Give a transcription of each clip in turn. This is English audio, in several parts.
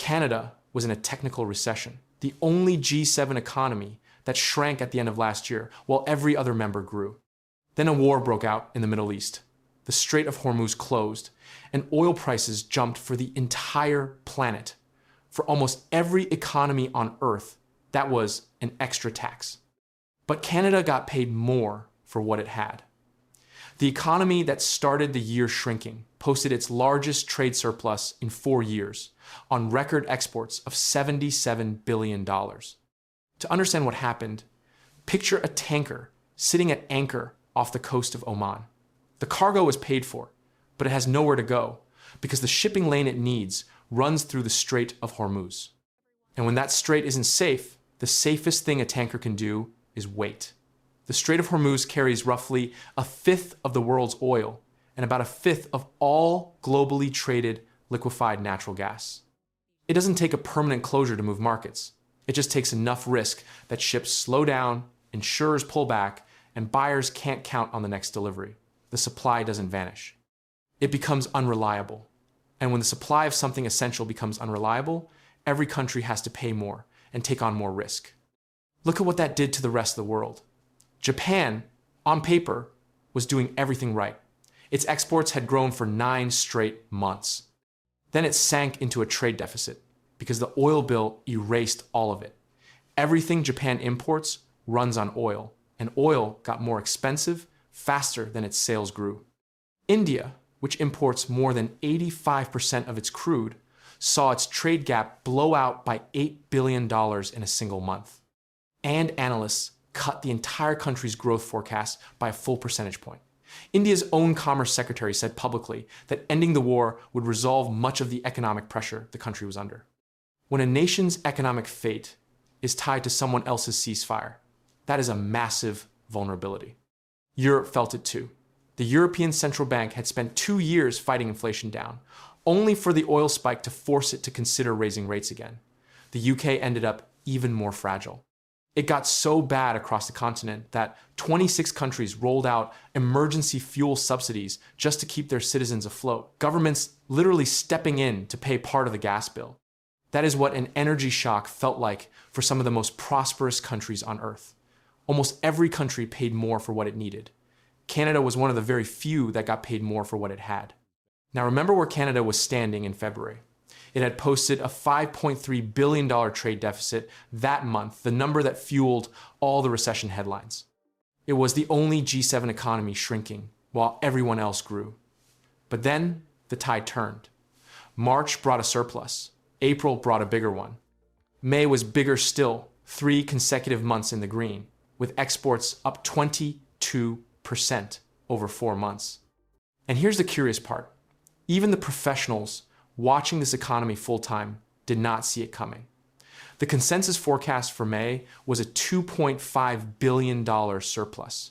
Canada was in a technical recession, the only G7 economy that shrank at the end of last year, while every other member grew. Then a war broke out in the Middle East. The Strait of Hormuz closed, and oil prices jumped for the entire planet. For almost every economy on Earth, that was an extra tax. But Canada got paid more for what it had. The economy that started the year shrinking posted its largest trade surplus in 4 years, on record exports of $77 billion. To understand what happened, picture a tanker sitting at anchor off the coast of Oman. The cargo is paid for, but it has nowhere to go because the shipping lane it needs runs through the Strait of Hormuz. And when that strait isn't safe, the safest thing a tanker can do is wait. The Strait of Hormuz carries roughly a fifth of the world's oil and about a fifth of all globally traded liquefied natural gas. It doesn't take a permanent closure to move markets. It just takes enough risk that ships slow down, insurers pull back, and buyers can't count on the next delivery. The supply doesn't vanish. It becomes unreliable. And when the supply of something essential becomes unreliable, every country has to pay more and take on more risk. Look at what that did to the rest of the world. Japan, on paper, was doing everything right. Its exports had grown for 9 straight months. Then it sank into a trade deficit because the oil bill erased all of it. Everything Japan imports runs on oil, and oil got more expensive faster than its sales grew. India, which imports more than 85% of its crude, saw its trade gap blow out by $8 billion in a single month. And analysts cut the entire country's growth forecast by a full percentage point. India's own Commerce Secretary said publicly that ending the war would resolve much of the economic pressure the country was under. When a nation's economic fate is tied to someone else's ceasefire, that is a massive vulnerability. Europe felt it too. The European Central Bank had spent 2 years fighting inflation down, only for the oil spike to force it to consider raising rates again. The UK ended up even more fragile. It got so bad across the continent that 26 countries rolled out emergency fuel subsidies just to keep their citizens afloat, governments literally stepping in to pay part of the gas bill. That is what an energy shock felt like for some of the most prosperous countries on Earth. Almost every country paid more for what it needed. Canada was one of the very few that got paid more for what it had. Now remember where Canada was standing in February. It had posted a $5.3 billion trade deficit that month, the number that fueled all the recession headlines. It was the only G7 economy shrinking, while everyone else grew. But then the tide turned. March brought a surplus. April brought a bigger one. May was bigger still, 3 consecutive months in the green, with exports up 22% over 4 months. And here's the curious part. Even the professionals watching this economy full-time did not see it coming. The consensus forecast for May was a $2.5 billion surplus.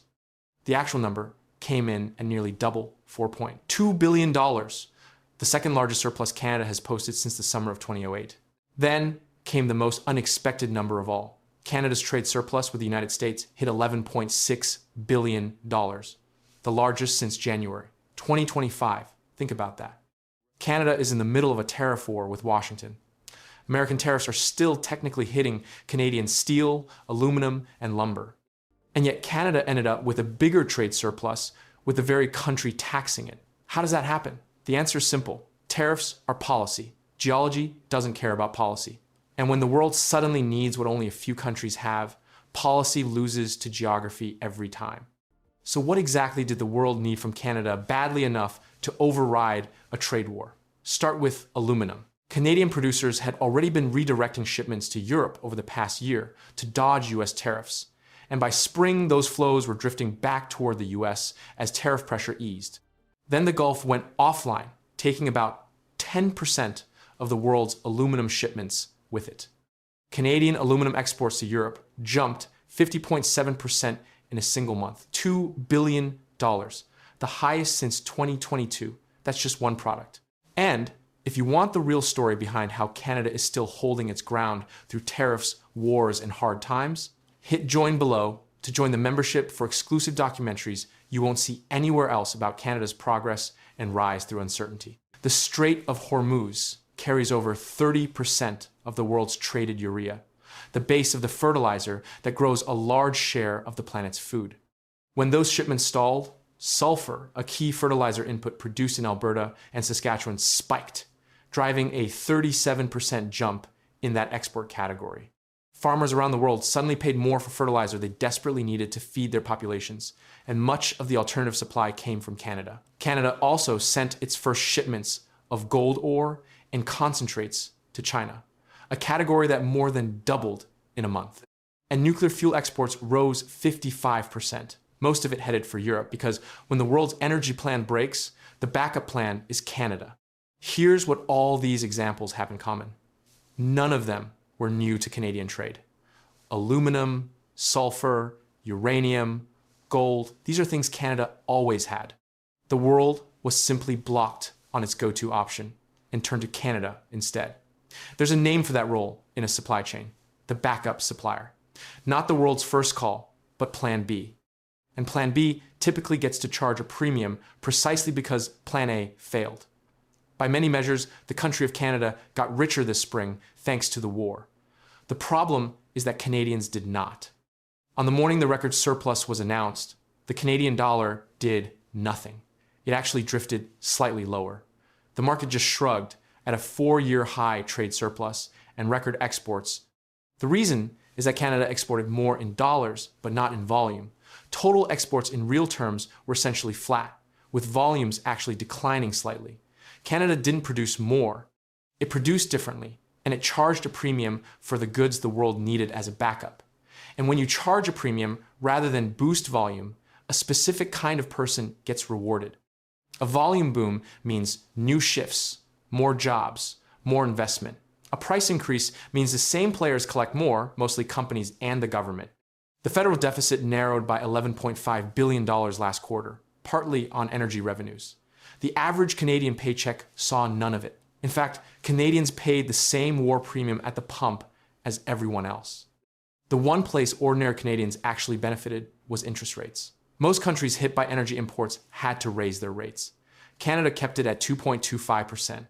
The actual number came in at nearly double, $4.2 billion, the second largest surplus Canada has posted since the summer of 2008. Then came the most unexpected number of all. Canada's trade surplus with the United States hit $11.6 billion, the largest since January 2025. Think about that. Canada is in the middle of a tariff war with Washington. American tariffs are still technically hitting Canadian steel, aluminum, and lumber. And yet Canada ended up with a bigger trade surplus with the very country taxing it. How does that happen? The answer is simple. Tariffs are policy. Geology doesn't care about policy. And when the world suddenly needs what only a few countries have, policy loses to geography every time. So what exactly did the world need from Canada badly enough to override a trade war? Start with aluminum. Canadian producers had already been redirecting shipments to Europe over the past year to dodge U.S. tariffs. And by spring, those flows were drifting back toward the U.S. as tariff pressure eased. Then the Gulf went offline, taking about 10% of the world's aluminum shipments with it. Canadian aluminum exports to Europe jumped 50.7% in a single month, $2 billion, the highest since 2022. That's just one product. And if you want the real story behind how Canada is still holding its ground through tariffs, wars, and hard times, hit join below to join the membership for exclusive documentaries you won't see anywhere else about Canada's progress and rise through uncertainty. The Strait of Hormuz carries over 30% of the world's traded urea, the base of the fertilizer that grows a large share of the planet's food. When those shipments stalled, sulfur, a key fertilizer input produced in Alberta and Saskatchewan, spiked, driving a 37% jump in that export category. Farmers around the world suddenly paid more for fertilizer they desperately needed to feed their populations, and much of the alternative supply came from Canada. Canada also sent its first shipments of gold ore and concentrates to China, a category that more than doubled in a month. And nuclear fuel exports rose 55%, most of it headed for Europe, because when the world's energy plan breaks, the backup plan is Canada. Here's what all these examples have in common. None of them were new to Canadian trade. Aluminum, sulfur, uranium, gold, these are things Canada always had. The world was simply blocked on its go-to option and turned to Canada instead. There's a name for that role in a supply chain, the backup supplier. Not the world's first call, but Plan B. And Plan B typically gets to charge a premium precisely because Plan A failed. By many measures, the country of Canada got richer this spring thanks to the war. The problem is that Canadians did not. On the morning the record surplus was announced, the Canadian dollar did nothing. It actually drifted slightly lower. The market just shrugged at a 4-year high trade surplus and record exports. The reason is that Canada exported more in dollars, but not in volume. Total exports in real terms were essentially flat, with volumes actually declining slightly. Canada didn't produce more. It produced differently, and it charged a premium for the goods the world needed as a backup. And when you charge a premium rather than boost volume, a specific kind of person gets rewarded. A volume boom means new shifts, more jobs, more investment. A price increase means the same players collect more, mostly companies and the government. The federal deficit narrowed by $11.5 billion last quarter, partly on energy revenues. The average Canadian paycheck saw none of it. In fact, Canadians paid the same war premium at the pump as everyone else. The one place ordinary Canadians actually benefited was interest rates. Most countries hit by energy imports had to raise their rates. Canada kept it at 2.25%.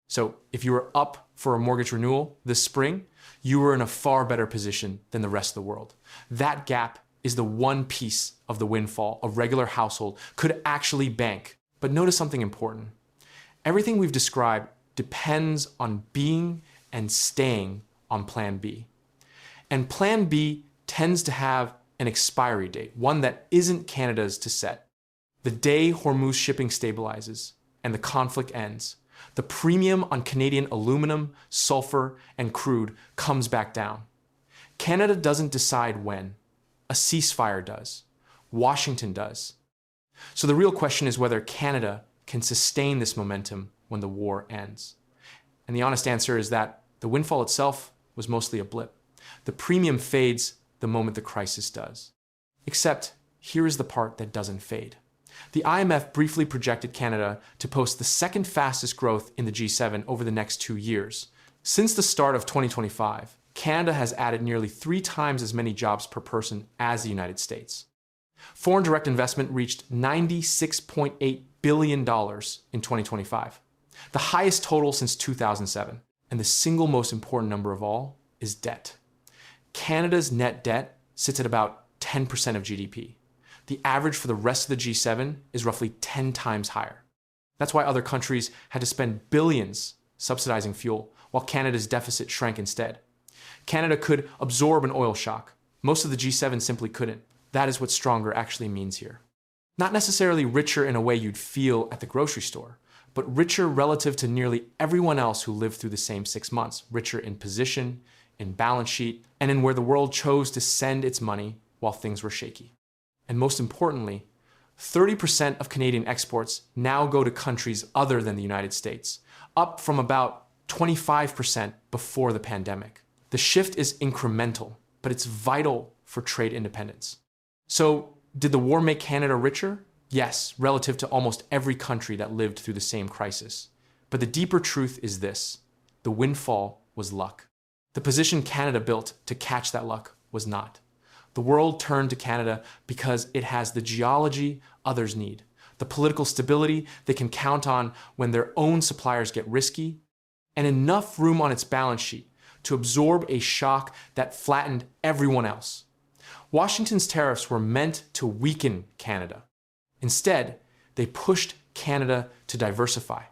So if you were up for a mortgage renewal this spring, you were in a far better position than the rest of the world. That gap is the one piece of the windfall a regular household could actually bank. But notice something important. Everything we've described depends on being and staying on Plan B. And Plan B tends to have an expiry date, one that isn't Canada's to set. The day Hormuz shipping stabilizes and the conflict ends, the premium on Canadian aluminum, sulfur, and crude comes back down. Canada doesn't decide when. A ceasefire does. Washington does. So the real question is whether Canada can sustain this momentum when the war ends. And the honest answer is that the windfall itself was mostly a blip. The premium fades the moment the crisis does. Except, here is the part that doesn't fade. The IMF briefly projected Canada to post the second fastest growth in the G7 over the next 2 years. Since the start of 2025, Canada has added nearly 3 times as many jobs per person as the United States. Foreign direct investment reached $96.8 billion in 2025, the highest total since 2007. And the single most important number of all is debt. Canada's net debt sits at about 10% of GDP. The average for the rest of the G7 is roughly 10 times higher. That's why other countries had to spend billions subsidizing fuel, while Canada's deficit shrank instead. Canada could absorb an oil shock. Most of the G7 simply couldn't. That is what stronger actually means here. Not necessarily richer in a way you'd feel at the grocery store, but richer relative to nearly everyone else who lived through the same 6 months. Richer in position, in balance sheet, and in where the world chose to send its money while things were shaky. And most importantly, 30% of Canadian exports now go to countries other than the United States, up from about 25% before the pandemic. The shift is incremental, but it's vital for trade independence. So, did the war make Canada richer? Yes, relative to almost every country that lived through the same crisis. But the deeper truth is this: the windfall was luck. The position Canada built to catch that luck was not. The world turned to Canada because it has the geology others need, the political stability they can count on when their own suppliers get risky, and enough room on its balance sheet to absorb a shock that flattened everyone else. Washington's tariffs were meant to weaken Canada. Instead, they pushed Canada to diversify.